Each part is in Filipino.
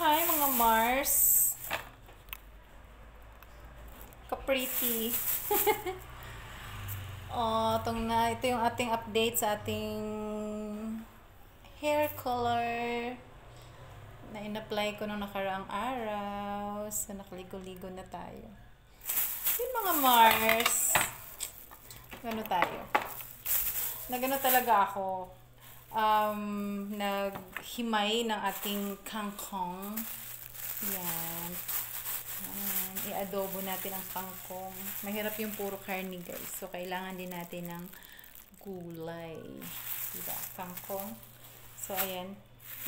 Hi mga Mars. Ka-pretty. Ito yung ating update sa ating hair color na in-apply ko nung nakaraang araw. So, nakaligo-ligo na tayo. Yun mga Mars. Gano tayo? Nagano talaga ako. Naghimay ng ating kangkong. Yan. I-adobo natin ang kangkong. Mahirap yung puro karne, guys. So, kailangan din natin ng gulay. Diba? Kangkong. So, ayan.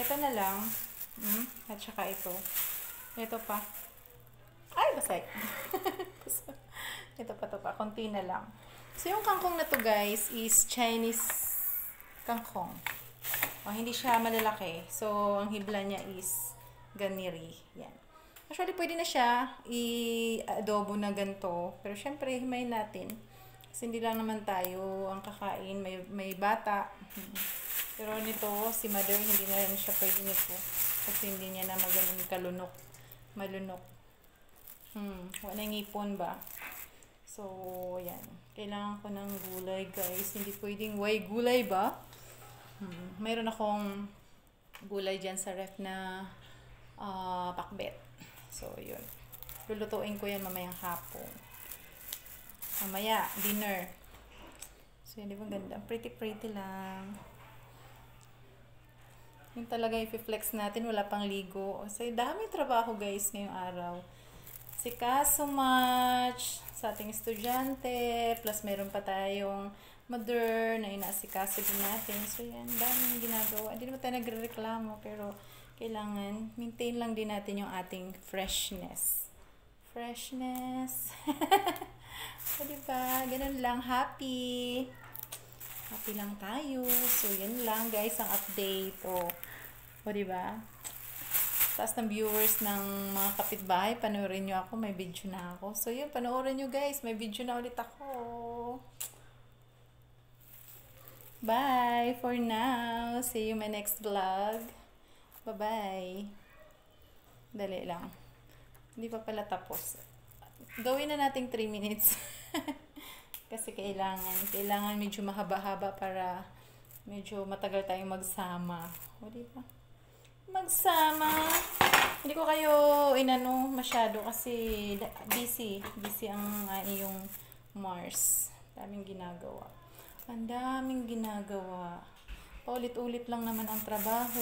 Ito na lang. At saka ito. Ito pa. Ay, basay. Ito pa. Konti na lang. So, yung kangkong na to, guys, is Chinese kangkong. Hindi siya malalaki. So, ang hibla niya is ganiri. Yan. Actually, pwede na siya i-adobo na ganito. Pero, syempre, himayin natin. Kasi hindi lang naman tayo ang kakain. May bata. Pero nito, si mother, hindi na rin siya pwede nito. Kasi hindi niya na malunok. Wala ngipon ba? So, yan. Kailangan ko ng gulay, guys. Hindi pwedeng gulay ba? Mayroon akong gulay dyan sa ref na pakbet. So, yun. Lulutuin ko yan mamayang hapon. Mamaya, dinner. So, yan, di ba ganda? Pretty lang. Yung talaga i-flex natin, wala pang ligo. So, dami trabaho, guys, ngayong araw. So much sa ating estudyante, plus meron pa tayong mother na inaasikaso din natin. So, yan, daming ginagawa. Hindi naman tayo nagre-reklamo, pero kailangan maintain lang din natin yung ating freshness. So, diba? Ganun lang. Happy lang tayo. So, yan lang, guys, ang update. O diba? Taas ng viewers ng mga kapitbahay, panoorin nyo ako, may video na ako. So, yun, panoorin nyo, guys. May video na ulit ako. Bye for now. See you in my next vlog. Bye-bye. Dali lang. Hindi pa pala tapos. Gawin na nating 3 minutes. Kasi kailangan medyo mahaba-haba para medyo matagal tayong magsama. O, diba? Magsama. Hindi ko kayo inano masyado kasi busy ang iyong Mars. Ang daming ginagawa. Paulit-ulit lang naman ang trabaho.